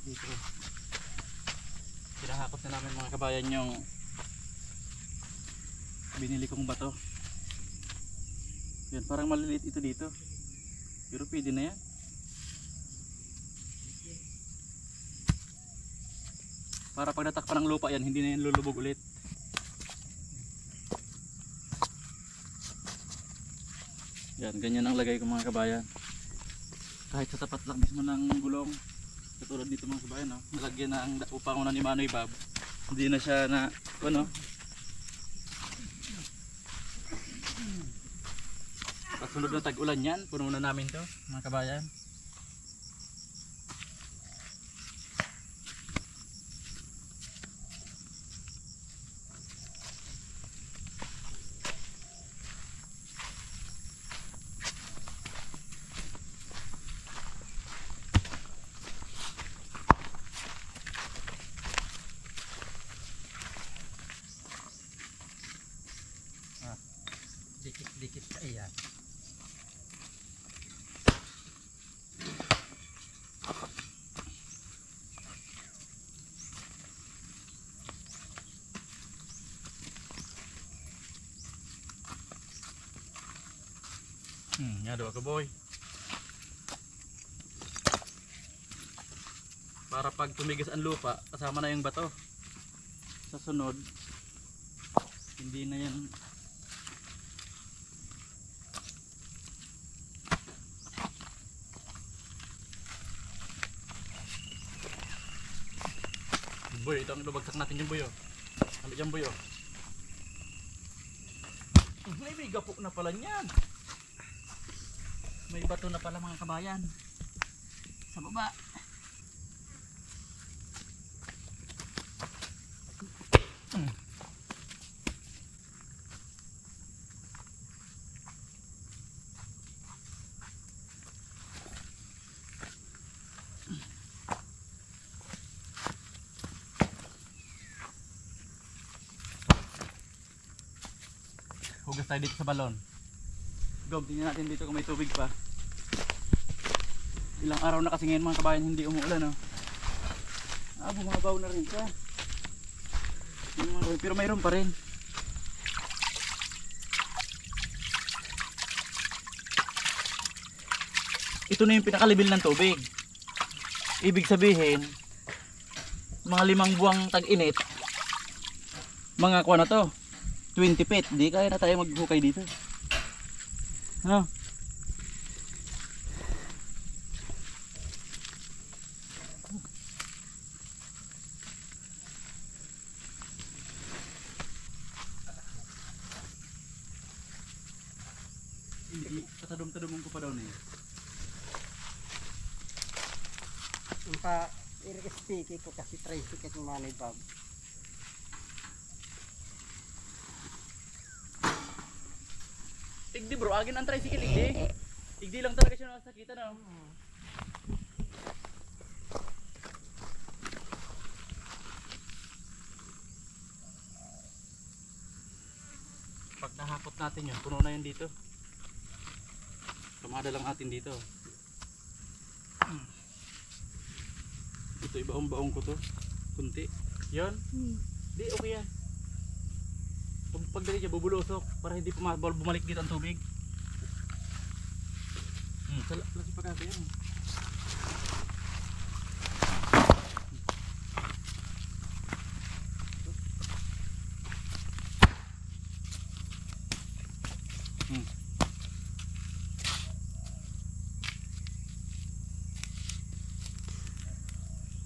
dito. Pinahakot na namin mga kabayan yung binili kong bato. Yan, parang maliliit ito dito. Pero pwede na yan. Para pag natakpan ng lupa yan, hindi na yan lulubog ulit. Yan, ganyan ang lagay ko mga kabayan. Kahit sa tapat lang mismo ng gulong. Katulad dito mga kabayan, no? Nalagyan na ang upangunan ni Manoy Bob. Hindi na siya na, ano? Pagsunod na tag-ulan yan, puno na namin to mga kabayan. Dikit-dikit ka iyan. Nga doon ka boy. Para pag tumigas ang lupa, kasama na yung bato. Sa sunod, hindi na yan. Boy, ito ang lubagsak natin yung boy, oh. Ano dyan boy, oh. May gapok na pala niyan. May bato na pala mga kabayan sa baba. Hugas tayo dito sa balon. Gom, tingnan natin dito kung may tubig pa. Ilang araw na kasi ngayon mga kabayan hindi umuulan, oh. Bumabaw na rin siya. Pero mayroon pa rin. Ito na yung pinakalibil ng tubig. Ibig sabihin, mga 5 buwang tag-init, mga kuha na to, 20 feet. Di kaya na tayo maghukay dito. No? Hindi, patadom-tadomong ko pa daw na yun. Yung pa, i-sticky ko kasi tricycle ng Manoy Bob. Igdi bro, agin ang tricycle, igdi. Igdi lang talaga siya nakasakitan, no? Pag nahakot natin yun, puno na yun dito. Kamada lang natin dito. Ito ibaong-baong ko to. Kunti. Yun. Di, okay yan. Pagdali niya bubulusok para hindi bumalik dito ang tubig. Lagi pa kaya yan.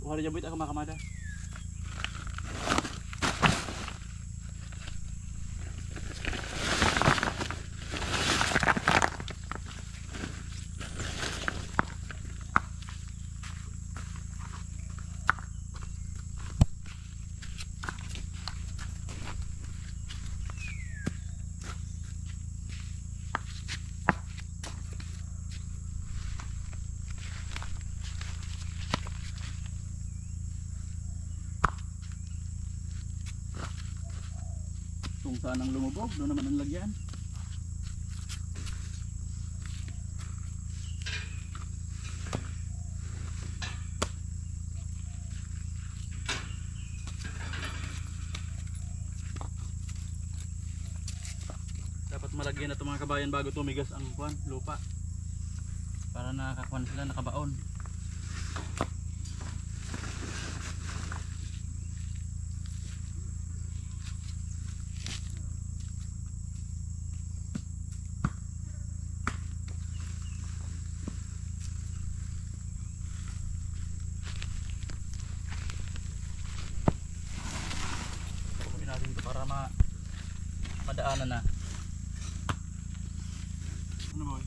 Wala dyan buit ako makamada. Kung saan ang lumubog, doon naman ang lagyan. malagyan na ito mga kabayan bago tumigas ang lupa. Para nakakakuan sila, nakabaon. Kukunin natin ito para madaanan na. Ano boy?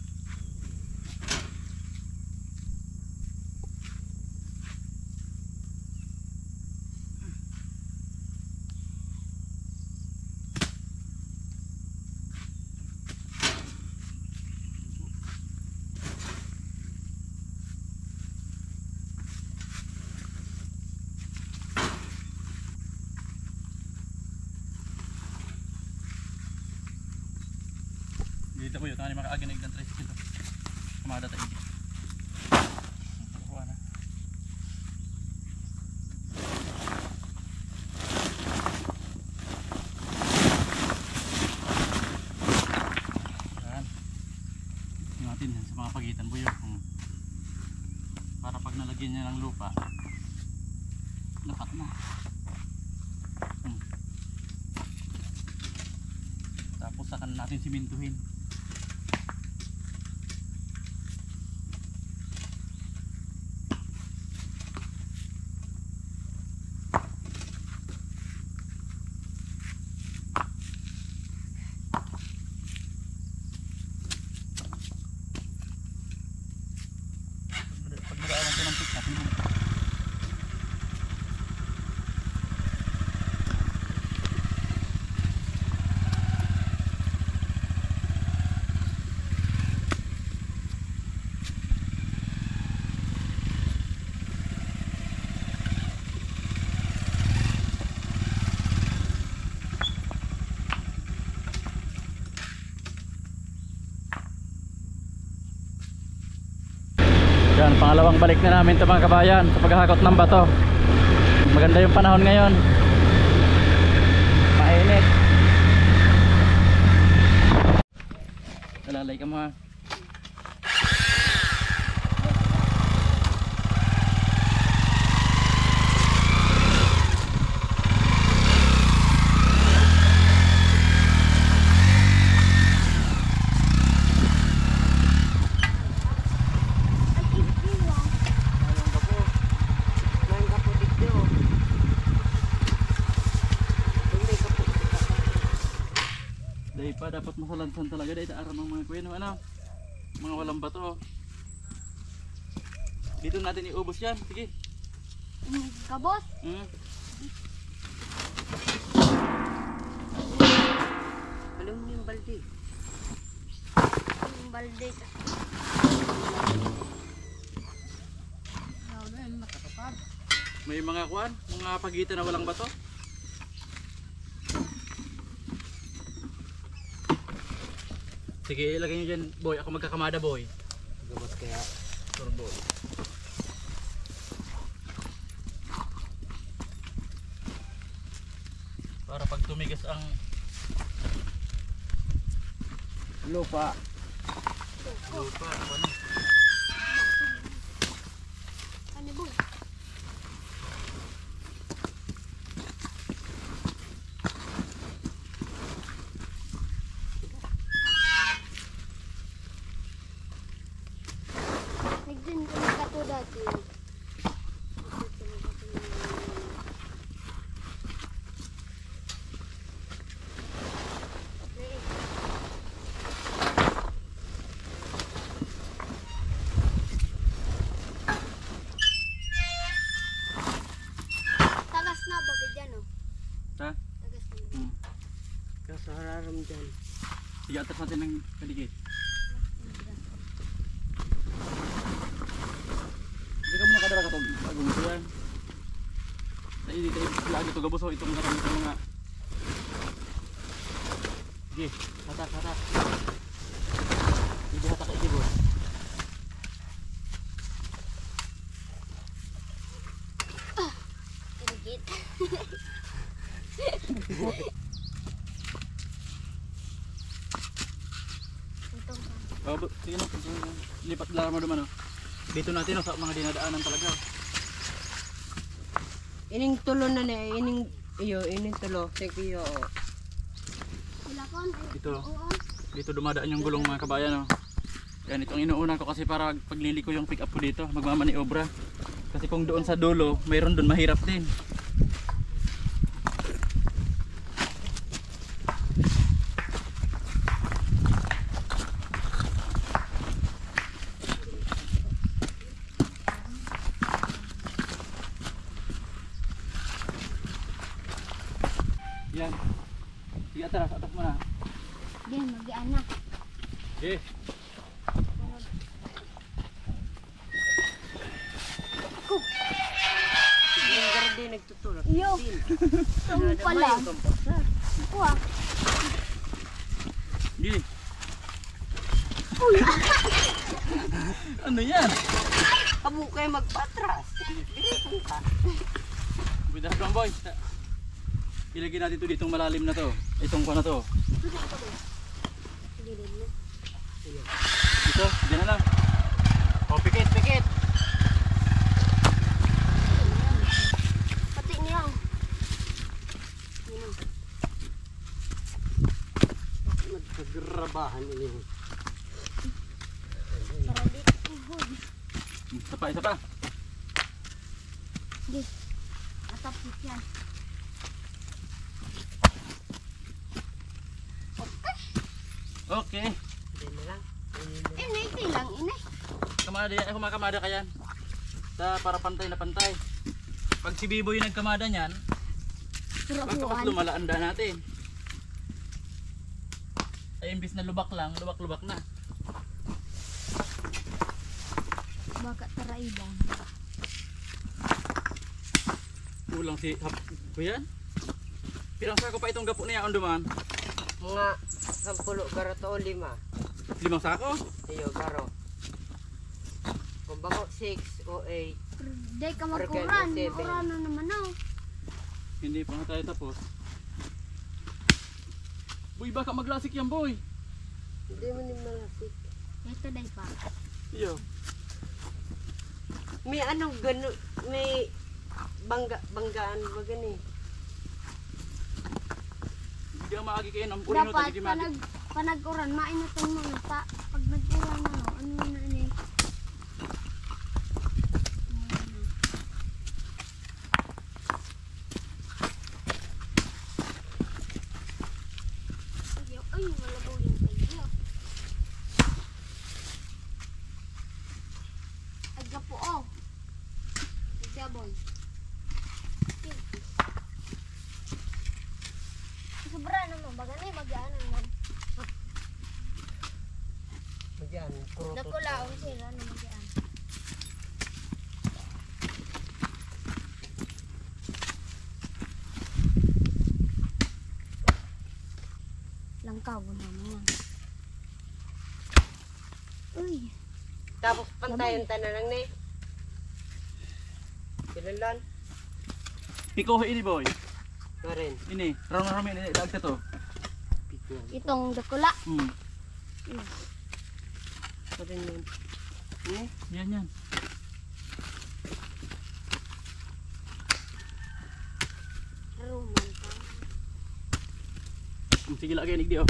Dito po yun, tanga ni makaaginig ng 3 kilo. Kamada tayo. Nakuha na. Yan. Tingnan natin yan sa mga pagitan po yun. Para pag nalagyan niya ng lupa, lapat na. Tapos saka natin simintuhin. Pag nagaawan ko ng pizza, yan, pangalawang balik na namin ito mga kabayan sa paghahakot ng bato. Maganda yung panahon ngayon, mainit. Alalay ka mo ha. Dahil pa dapat masalansan talaga dahil aram ang mga kuya, ano? Mga walang bato. Dito natin iubos yan, sige. Kabos? Alam mo yung balde? Yung balde. May mga kuan, mga pagitan na walang bato. Sige, ilagay nyo dyan, boy. Ako magkakamada, boy. Gabas kaya. Turbo. Para pag tumigas ang Lupa. lupa, ano? Ano boy? Nagdun kami kato dati. Tagas na bagay dyan oh. Ha? Tagas na. Kaso hararam dyan. Sige, atas natin ng kaligid. Hindi ka muna kadara ka ito. Bago mo ito yan. Tayo dito, lagi ito gabos. Itong karami sa mga... Sige, hatak, hatak. Hindi hatak ito, boy. Irigit. Sige na, lipat lang mo naman. Dito natin sa mga dinadaanan talaga. Ining tulo na na, ining tulo. Sige yo. Sila kon. Dito. Oo. Dito dumadaan yung gulong mga kabayan. Oh. Yan, itong inuuna ko kasi para pagliliko yung pick up ko dito, magmamaniobra. Kasi kung doon sa dulo, mayroon doon mahirap din. Yan. Sige, atras mo na. Din, mag-ian na. Okay. Yung garde nagtutulak. Iyo. Tung pala. Kuha. Sige. Ano yan? Amo kayo magpatras. Dili ka. Bidas lang boy. Ilagay natin ito ditong malalim na to. Itong kuha na to. Sige din na. Dito, diyan na lang. O, pikit. Pati niya. Magpagrabahan niyo. Para di ugod. Isa pa. Di. Matapit yan. Okay. Dili lang. Iti lang, inay. Kamada yan, kumakamada ka yan. Para pantay na pantay. Pag si Biboy nagkamada niyan, pagkapas Puro-puruan. lumalaanda natin. Ay imbis na lubak lang, lubak na. Baka taraiban. Kulang si Kuya. Pirang sako pa itong gapo niya on duman. Mga 10 garo to 5. 5 sako. Iyo garo. Kung bako 6 o 8. Day ka Organ, magkuran. seven. Makuran na naman oh. Hindi pa nga tayo tapos. Boy, baka maglasik yan boy. Hindi mo ni malasik. Ito day pa. Iyo. May anong gano, may banggaan ba gani? Hindi ang maagi kayo ng purino Dapat tadi di mati. panag-uran, mainatan mo na pa. Pag nag-uran na, ano na ni? Ay, malabaw yung kayo. Ay, gapo oh. Nagsaboy. Sobra naman, baga na yung mag-aanan mo. Magyan, puro Dako laon sila na mag-aan. Langkaw mo naman yan. Uy, Tapos pantayan ta na lang ni. Kailan? Piko ini boy. Karen. Ini, rami ini dag sa to. Pikuan. itong dakula. Karen yun. Yan. Ruman ka. Sige lagi nigdi oh.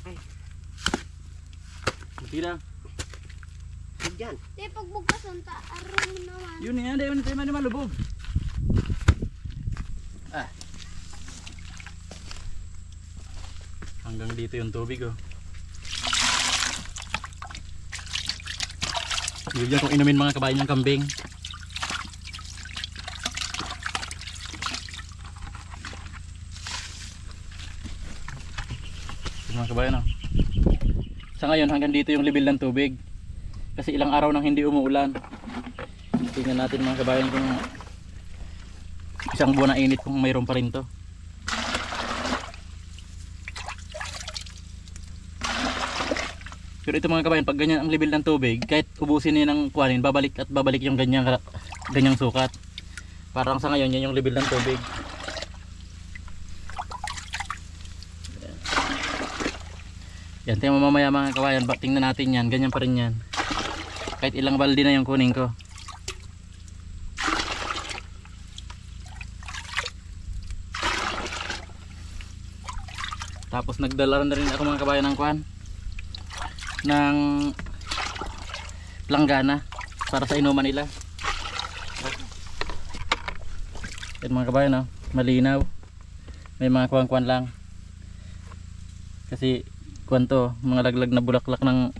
Ay. Tira. Magyan. Di pagbugkasan ta, aron mo naman. Yun yan, dahil tayo man malubog. Hanggang dito yung tubig oh. Bigyan kong inumin mga kabayan ng kambing. Mga kabayan oh. Sa ngayon hanggang dito yung level ng tubig. Kasi ilang araw nang hindi umuulan. Tingnan natin mga kabayan kung isang buwan na init kung mayroon pa rin to. Pero ito mga kabayan, pag ganyan ang level ng tubig, kahit ubusin niya ng kuhanin, babalik at babalik yung ganyang sukat. Parang sa ngayon yan yung level ng tubig. Yan, tingnan mo mamaya mga kawayan, tingnan natin yan, ganyan pa rin yan. Kahit ilang balde na yung kunin ko. Tapos nagdala na rin ako mga kabayan ng kuan, ng planggana para sa inuman nila. Yan mga kabayan, no? Malinaw. May mga kuwan-kuwan lang. Kasi kuwan to, mga laglag na bulaklak ng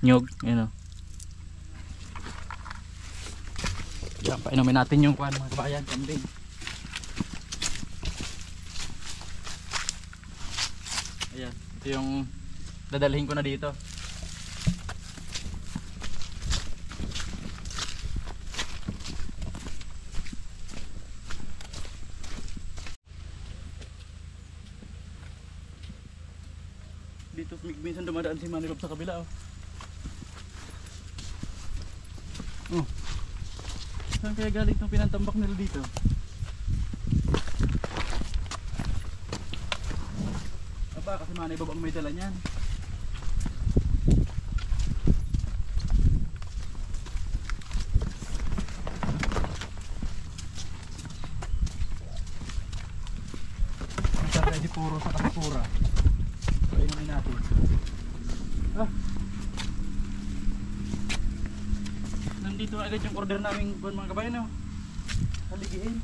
nyog, yun o. Yan, painumin natin yung kuwan mga kabayan, kambing. Ayan, ito yung dadalhin ko na dito. Dito minsan dumadaan si Manny Rob sa kabila, oh. Oh. Saan kaya galing itong pinantambak nila dito? Aba, kasi Manny Rob ang may dala niyan. Saan kaya di puro sa kasipura? Painumin natin. Ah. Nandito na agad yung order namin mga kabayan, oh. Haligiin.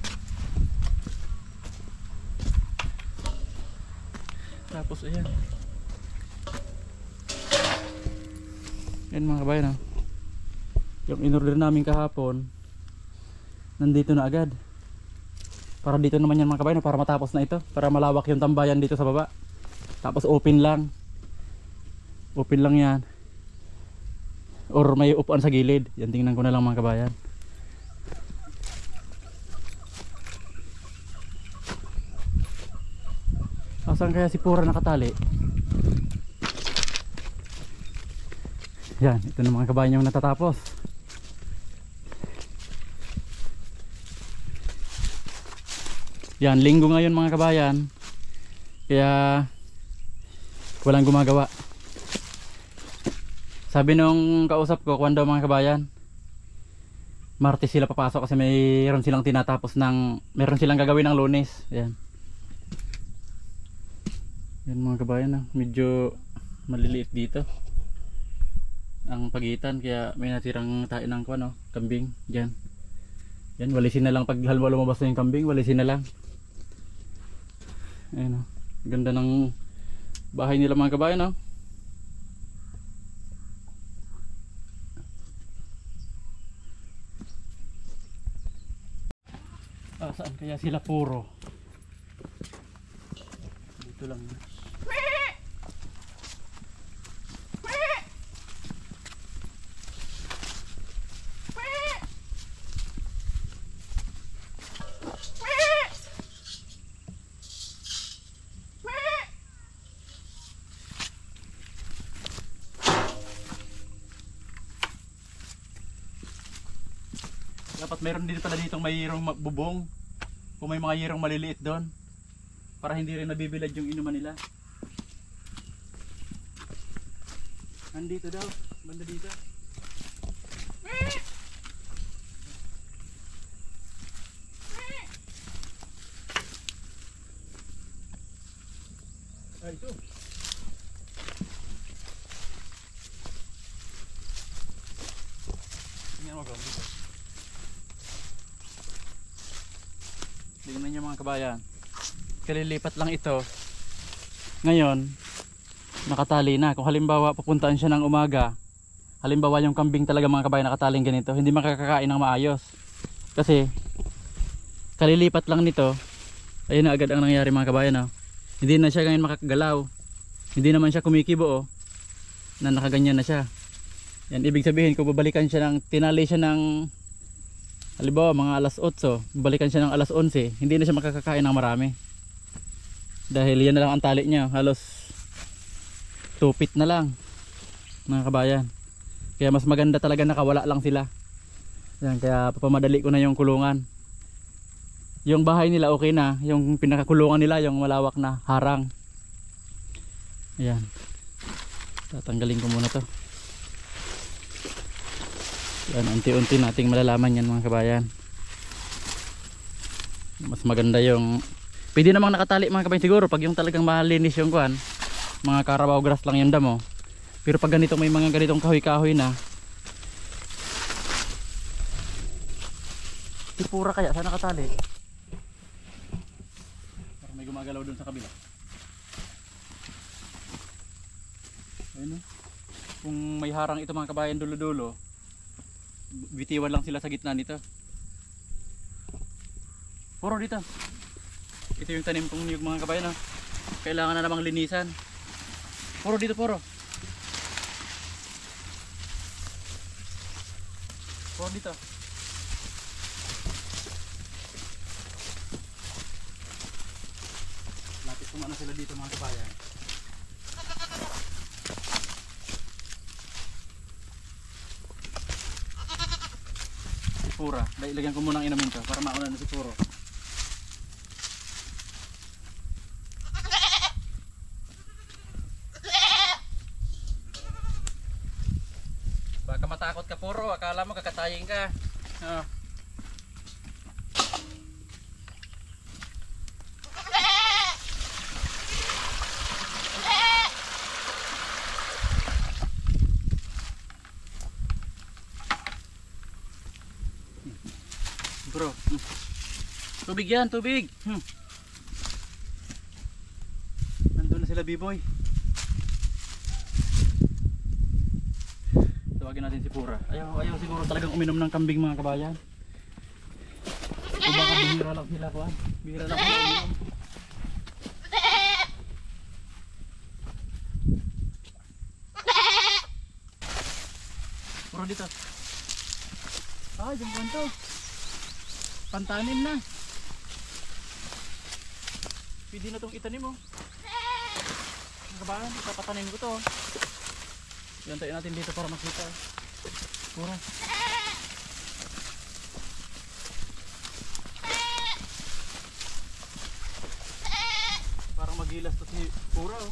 Tapos ayan. Yan mga kabayan, oh. Yung in-order namin kahapon nandito na agad. Para dito naman yan mga kabayan, oh, para matapos na ito. Para malawak yung tambayan dito sa baba. Tapos open lang. Open lang yan. Or may upuan sa gilid. Yan, tingnan ko na lang mga kabayan. Saan kaya si Pura nakatali? Yan, ito na mga kabayan yung natatapos. Yan, linggo ngayon mga kabayan. Kaya walang gumagawa. Sabi nung kausap ko, kuwan daw mga kabayan, Martes sila papasok kasi mayroon silang tinatapos ng, meron silang gagawin ng Lunes. Yan. Yan mga kabayan, medyo maliliit dito ang pagitan, kaya may natirang tayo ng kuwan, kambing dyan. Yan, walisin na lang pag halimbawa lumabas na yung kambing, walisin na lang. Ayan, ganda ng bahay nila mga kabayan, saan kaya sila Puro? Dito lang. Dapat meron dito pala ditong mayroong bubong. Kung may mga yirong maliliit doon, para hindi rin nabibilad yung inuman nila. Nandito daw, banda dito. Ay, ito. Tingnan mo gawin dito. Tingnan nyo mga kabayan, kalilipat lang ito. Ngayon nakatali na. Kung halimbawa pupuntaan siya ng umaga, halimbawa yung kambing talaga mga kabayan nakataling ganito, hindi makakakain ng maayos kasi kalilipat lang nito. Ayun na agad ang nangyari mga kabayan, hindi na siya ngayon makakagalaw, hindi naman siya kumikibo, na nakaganyan na siya. Yan, ibig sabihin kung babalikan siya ng, tinali siya ng halimbawa mga alas 8, balikan siya ng alas 11, hindi na siya makakakain ng marami. Dahil yan na lang ang tali niya, halos 2 feet na lang mga kabayan. Kaya mas maganda talaga nakawala lang sila. Yan, kaya papamadali ko na yung kulungan. Yung bahay nila okay na, yung pinakakulungan nila yung malawak na harang. Ayan. Tatanggalin ko muna to. Yan, unti-unti nating malalaman yan mga kabayan. Mas maganda yung pwede namang nakatali mga kabayan siguro pag yung talagang malinis yung kuan. Mga Carabao grass lang yung damo. Pero pag ganito may mga ganitong kahoy-kahoy na. Sipura kaya sana nakatali. Parang may gumagalaw dun sa kabila. Ayun, kung may harang ito mga kabayan dulo-dulo, bitiwan lang sila sa gitna nito. Puro dito. Ito yung tanim kong niyog mga kabayan. Kailangan na namang linisan. Puro dito, puro. Puro dito. Lapit kumana sila dito mga kabayan. Sipura. Dahil ilagyan ko muna ang inumin to para mauna na sipuro. Baka matakot ka puro, akala mo kakatayin ka. Oh. Bro, tubig yan, tubig. Nandun na sila B-boy. Tawagin natin si Pura. Ayaw siguro talagang uminom ng kambing mga kabayan. O baka bihira lang sila kuhan. Bihira lang sila uminom. Pura dito. Ah, jumpuan to. Pantanim na. Pwede na itong itanim mo. Mga kabayan, ipapatanim ko to. Yantayin natin dito para makita. Pura. Parang magilas to si Pura oh.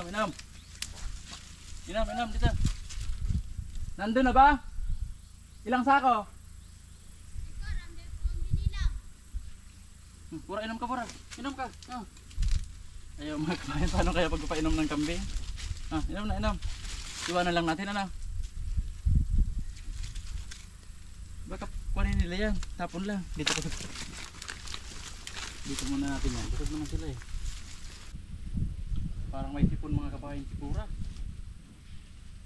Inom. Inom dito. Nandun na ba? Ilang sako? Pura, inom ka pura. Inom ka. Oh. Ayaw mga kabayan, paano kaya pagpapainom ng kambing? Inom na. Iwanan lang natin ano. Baka kunin nila yan. Tapon lang. Dito muna natin yan. Busog naman sila eh. Parang may sipon mga kabayan si Pura.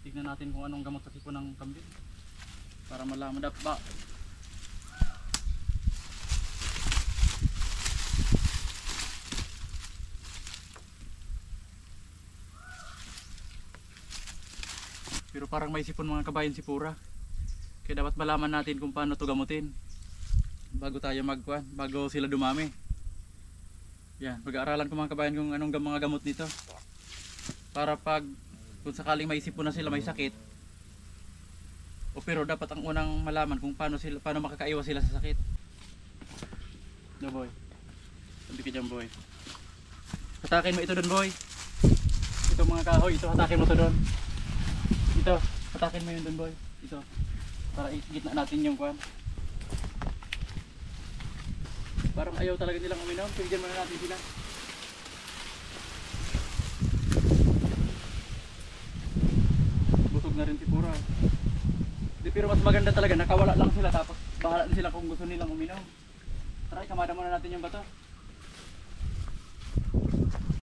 Tignan natin kung anong gamot sa sipon ng kambing. Para malaman ba. Pero parang may sipon mga kabayan si Pura. Kaya dapat malaman natin kung paano to gamutin. Bago tayo magkuhan, bago sila dumami. Yan, pag-aaralan ko mga kabayan kung anong mga gamot nito. Para pag kung sakaling may sipon na sila may sakit. O pero dapat ang unang malaman kung paano makakaiwas sila sa sakit. No boy. Sabi ka dyan boy. Hatakin mo ito doon boy. Ito mga kahoy, ito hatakin mo to doon. Ito, hatakin mo yun doon boy. Ito. Para igitna natin yung kwan. Parang ayaw talaga nilang uminom. Pigyan muna natin sila. Busog na rin si Pura. Pero mas maganda talaga nakawala lang sila tapos bahala din sila kung gusto nilang uminom. Tara, ikamada muna natin yung bato.